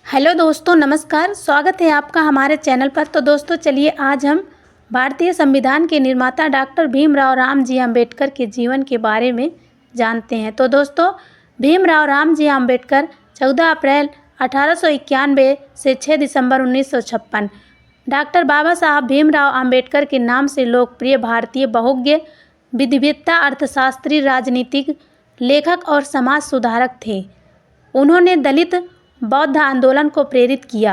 Hello दोस्तों, नमस्कार। स्वागत है आपका हमारे चैनल पर। तो दोस्तों चलिए आज हम भारतीय संविधान के निर्माता डॉक्टर भीमराव रामजी अम्बेडकर के जीवन के बारे में जानते हैं। तो दोस्तों भीमराव रामजी अम्बेडकर 14 अप्रैल 1891 से 6 दिसंबर 1956 डॉक्टर बाबा साहब भीमराव अम्बेडकर के नाम से लोकप्रिय भारतीय बहुज्ञ विधिवेत्ता, अर्थशास्त्री, राजनीतिक लेखक और समाज सुधारक थे। उन्होंने दलित बौद्ध आंदोलन को प्रेरित किया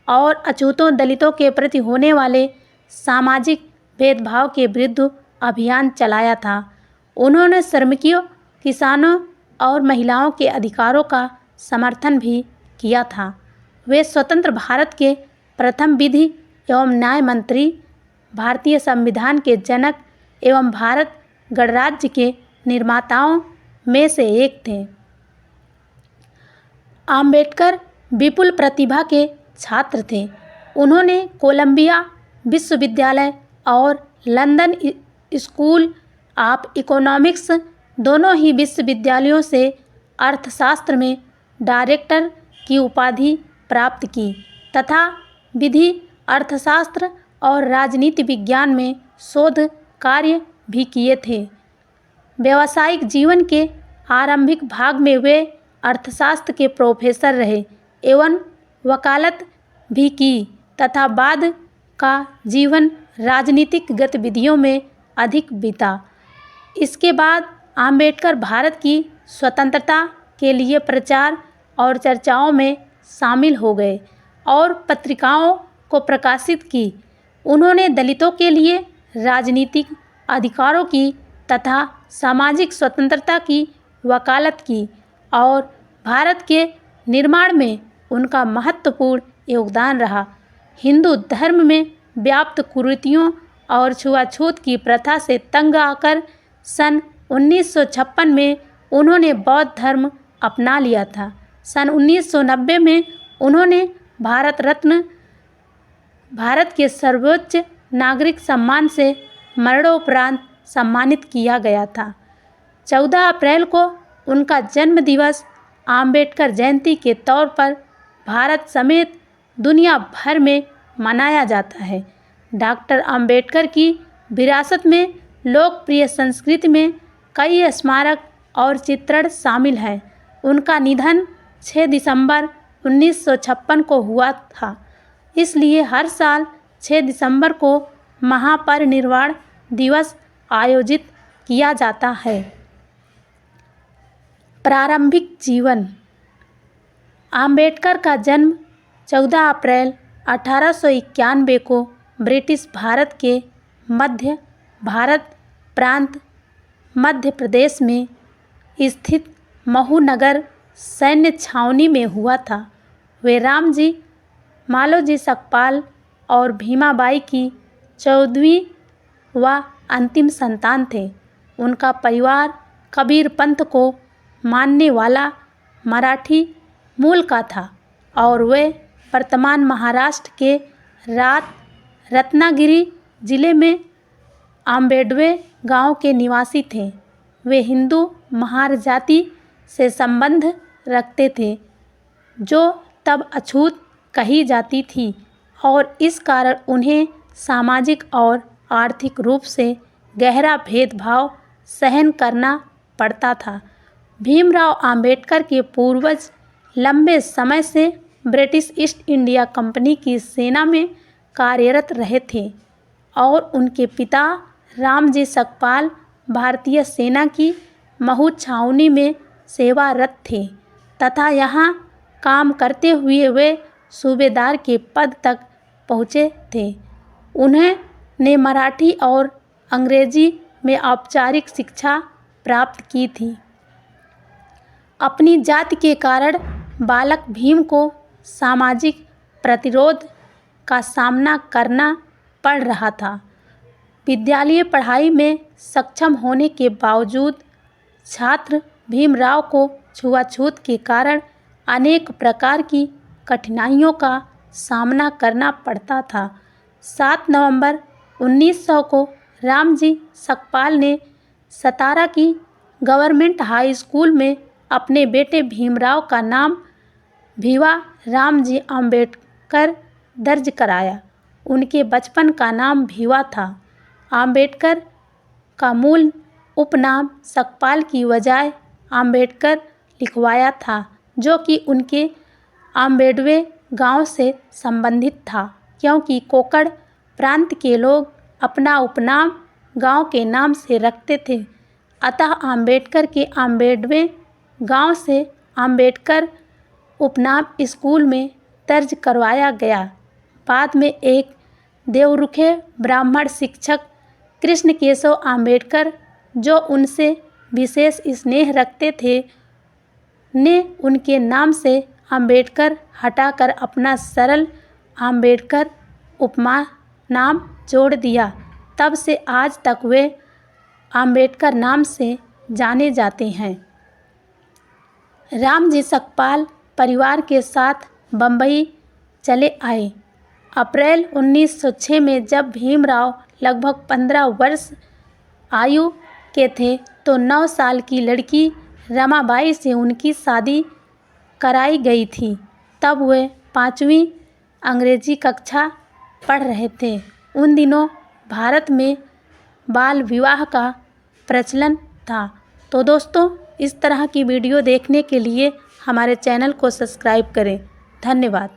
और अछूतों दलितों के प्रति होने वाले सामाजिक भेदभाव के विरुद्ध अभियान चलाया था। उन्होंने श्रमिकों, किसानों और महिलाओं के अधिकारों का समर्थन भी किया था। वे स्वतंत्र भारत के प्रथम विधि एवं न्याय मंत्री, भारतीय संविधान के जनक एवं भारत गणराज्य के निर्माताओं में से एक थे। अम्बेडकर विपुल प्रतिभा के छात्र थे। उन्होंने कोलंबिया विश्वविद्यालय और लंदन स्कूल ऑफ इकोनॉमिक्स दोनों ही विश्वविद्यालयों से अर्थशास्त्र में डायरेक्टर की उपाधि प्राप्त की तथा विधि, अर्थशास्त्र और राजनीति विज्ञान में शोध कार्य भी किए थे। व्यावसायिक जीवन के आरंभिक भाग में वे अर्थशास्त्र के प्रोफेसर रहे एवं वकालत भी की तथा बाद का जीवन राजनीतिक गतिविधियों में अधिक बीता। इसके बाद अम्बेडकर भारत की स्वतंत्रता के लिए प्रचार और चर्चाओं में शामिल हो गए और पत्रिकाओं को प्रकाशित की। उन्होंने दलितों के लिए राजनीतिक अधिकारों की तथा सामाजिक स्वतंत्रता की वकालत की और भारत के निर्माण में उनका महत्वपूर्ण योगदान रहा। हिंदू धर्म में व्याप्त कुरीतियों और छुआछूत की प्रथा से तंग आकर सन 1956 में उन्होंने बौद्ध धर्म अपना लिया था। सन 1990 में उन्होंने भारत रत्न, भारत के सर्वोच्च नागरिक सम्मान से मरणोपरांत सम्मानित किया गया था। 14 अप्रैल को उनका जन्म दिवस अम्बेडकर जयंती के तौर पर भारत समेत दुनिया भर में मनाया जाता है। डॉक्टर अम्बेडकर की विरासत में लोकप्रिय संस्कृति में कई स्मारक और चित्रण शामिल हैं। उनका निधन 6 दिसंबर 1956 को हुआ था, इसलिए हर साल 6 दिसंबर को महापरिनिर्वाण दिवस आयोजित किया जाता है। प्रारंभिक जीवन। अम्बेडकर का जन्म 14 अप्रैल 1891 को ब्रिटिश भारत के मध्य भारत प्रांत मध्य प्रदेश में स्थित महू नगर सैन्य छावनी में हुआ था। वे रामजी, मालोजी सकपाल और भीमाबाई की 14वीं व अंतिम संतान थे। उनका परिवार कबीर पंथ को मानने वाला मराठी मूल का था और वे वर्तमान महाराष्ट्र के रत्नागिरी जिले में आंबेडवे गांव के निवासी थे। वे हिंदू महार जाति से संबंध रखते थे, जो तब अछूत कही जाती थी और इस कारण उन्हें सामाजिक और आर्थिक रूप से गहरा भेदभाव सहन करना पड़ता था। भीमराव अम्बेडकर के पूर्वज लंबे समय से ब्रिटिश ईस्ट इंडिया कंपनी की सेना में कार्यरत रहे थे और उनके पिता रामजी सकपाल भारतीय सेना की महू छावनी में सेवारत थे तथा यहाँ काम करते हुए वे सूबेदार के पद तक पहुँचे थे। उन्होंने मराठी और अंग्रेजी में औपचारिक शिक्षा प्राप्त की थी। अपनी जाति के कारण बालक भीम को सामाजिक प्रतिरोध का सामना करना पड़ रहा था। विद्यालयीय पढ़ाई में सक्षम होने के बावजूद छात्र भीमराव को छुआछूत के कारण अनेक प्रकार की कठिनाइयों का सामना करना पड़ता था। 7 नवंबर 1900 को रामजी सकपाल ने सतारा की गवर्नमेंट हाई स्कूल में अपने बेटे भीमराव का नाम भीवा रामजी आम्बेडकर दर्ज कराया। उनके बचपन का नाम भीवा था। आम्बेडकर का मूल उपनाम सकपाल की बजाय आम्बेडकर लिखवाया था, जो कि उनके आम्बेडवे गांव से संबंधित था, क्योंकि कोकड़ प्रांत के लोग अपना उपनाम गांव के नाम से रखते थे। अतः आम्बेडकर के आम्बेडवे गांव से आम्बेडकर उपनाम स्कूल में दर्ज करवाया गया। बाद में एक देवरुखे ब्राह्मण शिक्षक कृष्ण केशव आम्बेडकर, जो उनसे विशेष स्नेह रखते थे, ने उनके नाम से आम्बेडकर हटाकर अपना सरल आम्बेडकर उपनाम जोड़ दिया। तब से आज तक वे आम्बेडकर नाम से जाने जाते हैं। रामजी सकपाल परिवार के साथ बम्बई चले आए। अप्रैल 1906 में जब भीमराव लगभग 15 वर्ष आयु के थे तो 9 साल की लड़की रमाबाई से उनकी शादी कराई गई थी। तब वे 5वीं अंग्रेजी कक्षा पढ़ रहे थे। उन दिनों भारत में बाल विवाह का प्रचलन था। तो दोस्तों, इस तरह की वीडियो देखने के लिए हमारे चैनल को सब्सक्राइब करें। धन्यवाद।